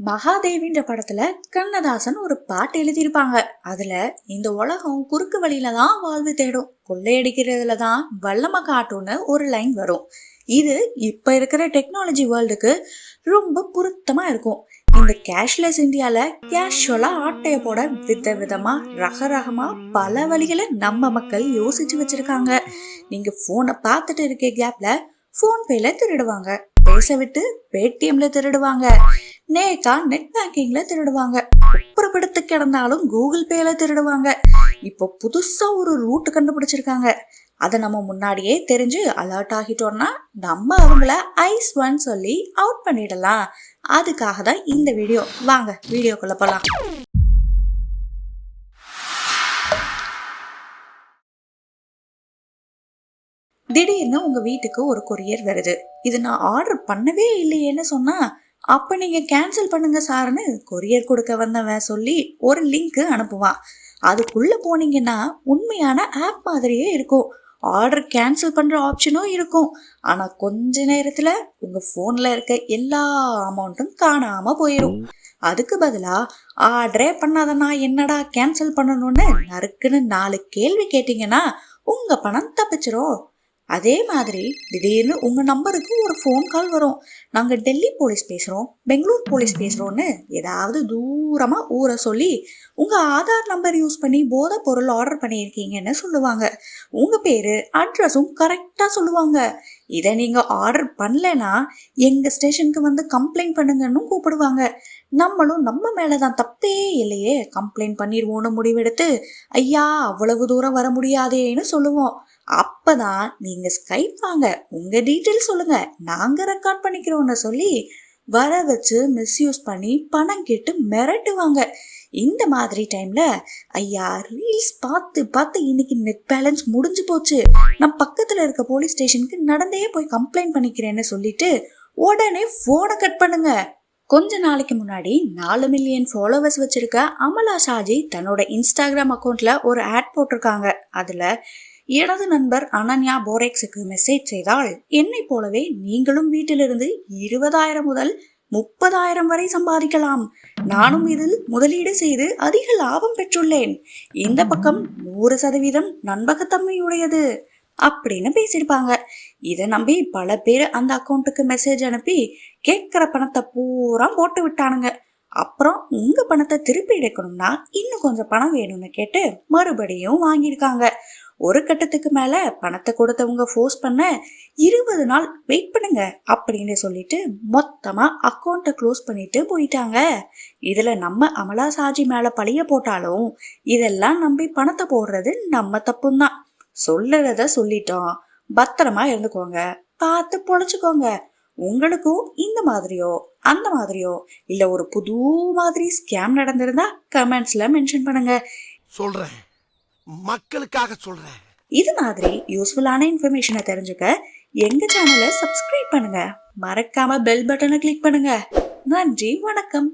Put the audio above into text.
மகாதேவின்ற படத்துல கண்ணதாசன் ஒரு பாட்டு எழுதியிருப்பாங்க. அதுல இந்த உலகம் குறுக்கு வழியில தான் வாழ்வு தேடும், கொள்ளையடிக்கிறதுல தான் வல்லமை காட்டும்னு ஒரு லைன் வரும். இது இப்ப இருக்கிற டெக்னாலஜி வேர்ல்டுக்கு ரொம்ப பொருத்தமா இருக்கும். இந்த கேஷ்லெஸ் இந்தியால கேஷுவலா ஆட்டைய போட விதமா ரகரகமா பல வழிகளை நம்ம மக்கள் யோசிச்சு வச்சிருக்காங்க. நீங்க போனை பார்த்துட்டு இருக்க கேப்ல போன்பேல திருடுவாங்க, பேச விட்டு பேடிஎம்ல திருடுவாங்க, நேக்கா நெட் பேங்கிங்ல திருடுவாங்க, குப்புறப்படுத்து கிடந்தாலும் கூகுள் பேல திருடுவாங்க. இப்போ புதுசா ஒரு ரூட் கண்டுபிடிச்சிருக்காங்க. அதை நம்ம முன்னாடியே தெரிஞ்சு அலர்ட் ஆகிட்டோம்னா நம்ம அவங்கள ஐஸ் ஒன் சொல்லி அவுட் பண்ணிடலாம். அதுக்காக தான் இந்த வீடியோ. வாங்க வீடியோக்குள்ள போலாம். திடீர்னு உங்க வீட்டுக்கு ஒரு கொரியர் வருது. இது நான் ஆர்டர் பண்ணவே இல்லையேன்னு சொன்னா, அப்ப நீங்க கேன்சல் பண்ணுங்க சார்னு கொரியர் கொடுக்க வந்தவன் சொல்லி ஒரு லிங்க் அனுப்புவான். அதுக்குள்ள போனீங்கன்னா உண்மையான ஆப் மாதிரியே இருக்கும். ஆர்டர் கேன்சல் பண்ற ஆப்ஷனும் இருக்கும். ஆனா கொஞ்ச நேரத்துல உங்க போன்ல இருக்க எல்லா அமௌண்ட்டும் காணாம போயிடும். அதுக்கு பதிலா ஆர்டரே பண்ணாத நான் என்னடா கேன்சல் பண்ணணும்னு நறுக்குன்னு 4 கேள்வி கேட்டீங்கன்னா உங்க பணம் தப்பிச்சிரும். அதே மாதிரி திடீர்னு உங்க நம்பருக்கு ஒரு ஃபோன் கால் வரும். நாங்க டெல்லி போலீஸ் பேசுறோம், பெங்களூர் போலீஸ் பேசுறோம்னு ஏதாவது தூரமா ஊரை சொல்லி உங்க ஆதார் நம்பர் யூஸ் பண்ணி போதை பொருள் ஆர்டர் பண்ணியிருக்கீங்கன்னு சொல்லுவாங்க. உங்க பேரு அட்ரஸும் கரெக்டா சொல்லுவாங்க. இதை நீங்க ஆர்டர் பண்ணலன்னா எங்க ஸ்டேஷனுக்கு வந்து கம்ப்ளைண்ட் பண்ணுங்கன்னு கூப்பிடுவாங்க. நம்மளும் நம்ம மேலதான் தப்பே இல்லையே, கம்ப்ளைண்ட் பண்ணிடுவோன்னு முடிவெடுத்து ஐயா அவ்வளவு தூரம் வர முடியாதேன்னு சொல்லுவோம். அப்பதான் நீங்க ஸ்கைப் வாங்க, உங்க டீட்டெயில் சொல்லுங்க, நாங்க ரெக்கார்ட் பண்ணிக்கிறோம்னு சொல்லி வர வச்சு மிஸ்யூஸ் பண்ணி பணம் கேட்டு மிரட்டுவாங்க. இந்த மாதிரி டைம்ல ஐயா ரீல்ஸ் பார்த்து பார்த்து இன்னைக்கு நெட் பேலன்ஸ் முடிஞ்சு போச்சு, நான் பக்கத்துல இருக்க போலீஸ் ஸ்டேஷனுக்கு நடந்தே போய் கம்ப்ளைண்ட் பண்ணிக்கிறேன்னு சொல்லிட்டு உடனே போனை கட் பண்ணுங்க. கொஞ்ச நாளைக்கு முன்னாடி 4 மில்லியன் ஃபாலோவர்ஸ் வச்சிருக்க அமலா ஷாஜி தன்னோட இன்ஸ்டாகிராம் அக்கௌண்ட்ல ஒரு ஆட் போட்டிருக்காங்க. அதுல எனது நண்பர் அனன்யா போரெக்ஸுக்கு மெசேஜ் செய்தால், என்னை போலவே நீங்களும் வீட்டிலிருந்து 20,000 முதல் 30,000 வரை சம்பாதிக்கலாம். நானும் இதில் முதலீடு செய்து அதிக லாபம் பெற்றுள்ளேன். இந்த பக்கம் 100% நம்பகத்தன்மையுடையது அப்படின்னு பேசியிருப்பாங்க. இதை நம்பி பல பேர் அந்த அக்கௌண்ட்டுக்கு மெசேஜ் அனுப்பி கேட்கிற பணத்தை பூரா போட்டு விட்டானுங்க. அப்புறம் உங்க பணத்தை திருப்பி எடுக்கணும்னா இன்னும் கொஞ்சம் பணம் வேணும்னு கேட்டு மறுபடியும் வாங்கியிருக்காங்க. ஒரு கட்டத்துக்கு மேல பணத்தை கொடுத்தவங்க ஃபோர்ஸ் பண்ண 20 நாள் வெயிட் பண்ணுங்க அப்படின்னு சொல்லிட்டு மொத்தமா அக்கௌண்ட்டை க்ளோஸ் பண்ணிட்டு போயிட்டாங்க. இதுல நம்ம அமலா சாஜி மேல பழிய போட்டாலும் இதெல்லாம் நம்பி பணத்தை போடுறது நம்ம தப்புந்தான். சொல்லுறத சொல்லிட்டோம், பத்திரமா இருந்துக்கோங்க, பார்த்து பொழைச்சுக்கோங்க. உங்களுக்கும் இந்த மாதிரியோ அந்த மாதிரியோ இல்ல ஒரு புது மாதிரி ஸ்கேம் நடந்திருந்தா கமெண்ட்ஸ்ல மென்ஷன் பண்ணுங்க. சொல்றேன், மக்களுக்காக சொல்றேன். இது மாதிரி யூஸ்ஃபுல்லான இன்ஃபர்மேஷனை தெரிஞ்சுக்க எங்க சேனலை சப்ஸ்கிரைப் பண்ணுங்க, மறக்காம பெல் பட்டனை கிளிக் பண்ணுங்க. நன்றி, வணக்கம்.